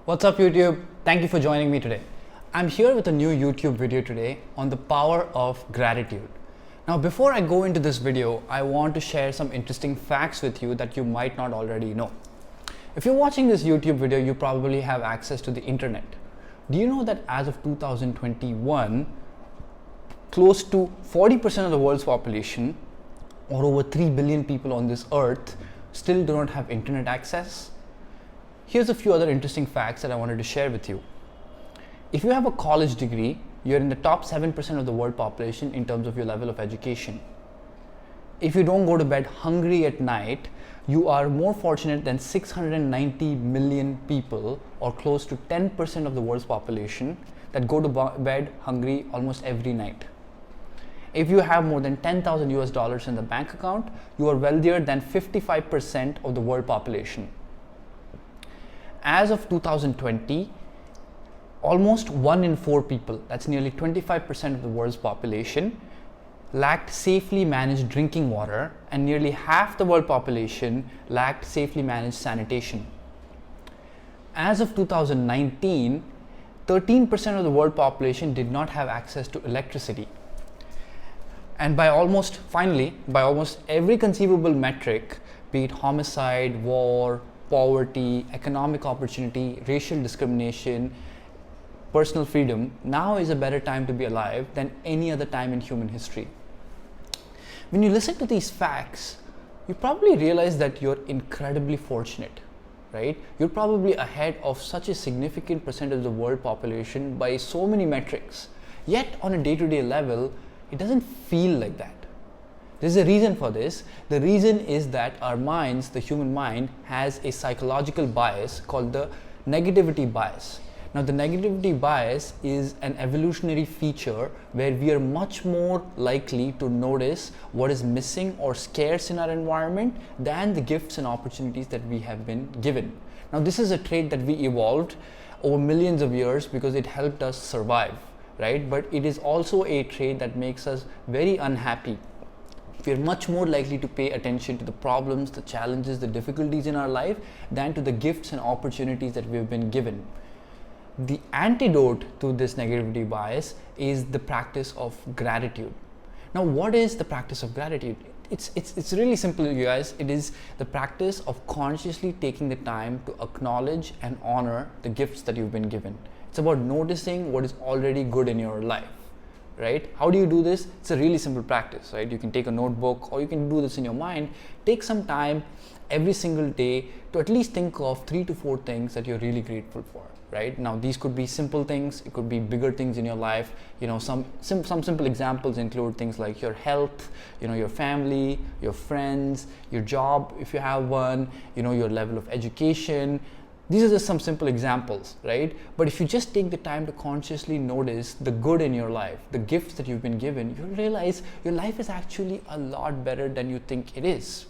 What's up YouTube? Thank you for joining me today. I'm here with a new YouTube video today on the power of gratitude. Now before I go into this video, I want to share some interesting facts with you that you might not already know. If you're watching this YouTube video, you probably have access to the internet. Do you know that as of 2021, close to 40% of the world's population, or over 3 billion people on this earth, still do not have internet access? Here's a few other interesting facts that I wanted to share with you. If you have a college degree, you're in the top 7% of the world population in terms of your level of education. If you don't go to bed hungry at night, you are more fortunate than 690 million people, or close to 10% of the world's population, that go to bed hungry almost every night. If you have more than 10,000 US dollars in the bank account, you are wealthier than 55% of the world population. As of 2020, almost 1 in 4 people, that's nearly 25% of the world's population, lacked safely managed drinking water, and nearly half the world population lacked safely managed sanitation. As of 2019, 13% of the world population did not have access to electricity. And by almost every conceivable metric, be it homicide, war, poverty, economic opportunity, racial discrimination, personal freedom, now is a better time to be alive than any other time in human history. When you listen to these facts, you probably realize that you're incredibly fortunate, right? You're probably ahead of such a significant percentage of the world population by so many metrics. Yet on a day-to-day level, it doesn't feel like that. There's a reason for this. The reason is that our minds, the human mind, has a psychological bias called the negativity bias. Now, the negativity bias is an evolutionary feature where we are much more likely to notice what is missing or scarce in our environment than the gifts and opportunities that we have been given. Now, this is a trait that we evolved over millions of years because it helped us survive, right? But it is also a trait that makes us very unhappy. We are much more likely to pay attention to the problems, the challenges, the difficulties in our life than to the gifts and opportunities that we have been given. The antidote to this negativity bias is the practice of gratitude. Now, what is the practice of gratitude? It's really simple, you guys. It is the practice of consciously taking the time to acknowledge and honor the gifts that you've been given. It's about noticing what is already good in your life. Right? How do you do this? It's a really simple practice, right? You can take a notebook or you can do this in your mind. Take some time every single day to at least think of 3 to 4 things that you're really grateful for, right? Now, these could be simple things. It could be bigger things in your life. You know, some simple examples include things like your health, you know, your family, your friends, your job, if you have one, you know, your level of education. These are just some simple examples, right? But if you just take the time to consciously notice the good in your life, the gifts that you've been given, you'll realize your life is actually a lot better than you think it is.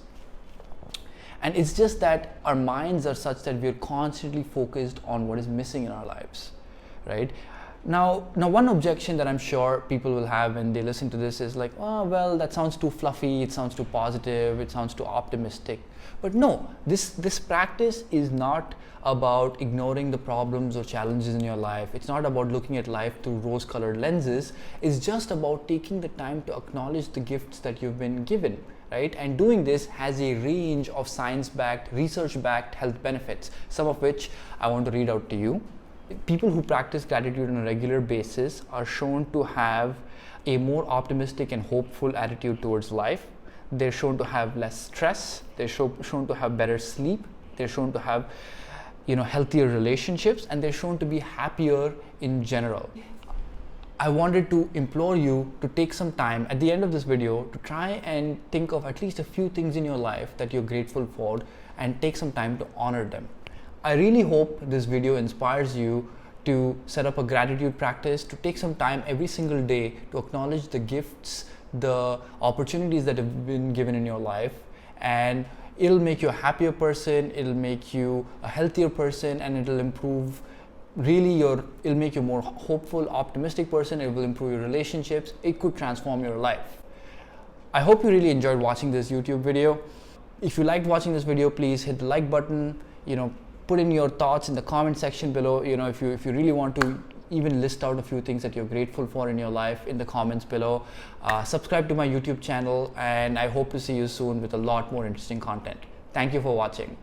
And it's just that our minds are such that we're constantly focused on what is missing in our lives, right? Now one objection that I'm sure people will have when they listen to this is like, oh, well, that sounds too fluffy, it sounds too positive, it sounds too optimistic. But no, this practice is not about ignoring the problems or challenges in your life. It's not about looking at life through rose-colored lenses. It's just about taking the time to acknowledge the gifts that you've been given, right? And doing this has a range of science-backed, research-backed health benefits, some of which I want to read out to you. People who practice gratitude on a regular basis are shown to have a more optimistic and hopeful attitude towards life. They're shown to have less stress. They're shown to have better sleep. They're shown to have, you know, healthier relationships, and they're shown to be happier in general. I wanted to implore you to take some time at the end of this video to try and think of at least a few things in your life that you're grateful for and take some time to honor them. I really hope this video inspires you to set up a gratitude practice, to take some time every single day to acknowledge the gifts, the opportunities that have been given in your life, and it'll make you a happier person, it'll make you a healthier person, and it'll improve it'll make you a more hopeful, optimistic person. It will improve your relationships. It could transform your life. I hope you really enjoyed watching this YouTube video. If you liked watching this video, please hit the like button, put in your thoughts in the comment section below. You know, if you really want to even list out a few things that you're grateful for in your life in the comments below. Subscribe to my YouTube channel, and I hope to see you soon with a lot more interesting content. Thank you for watching.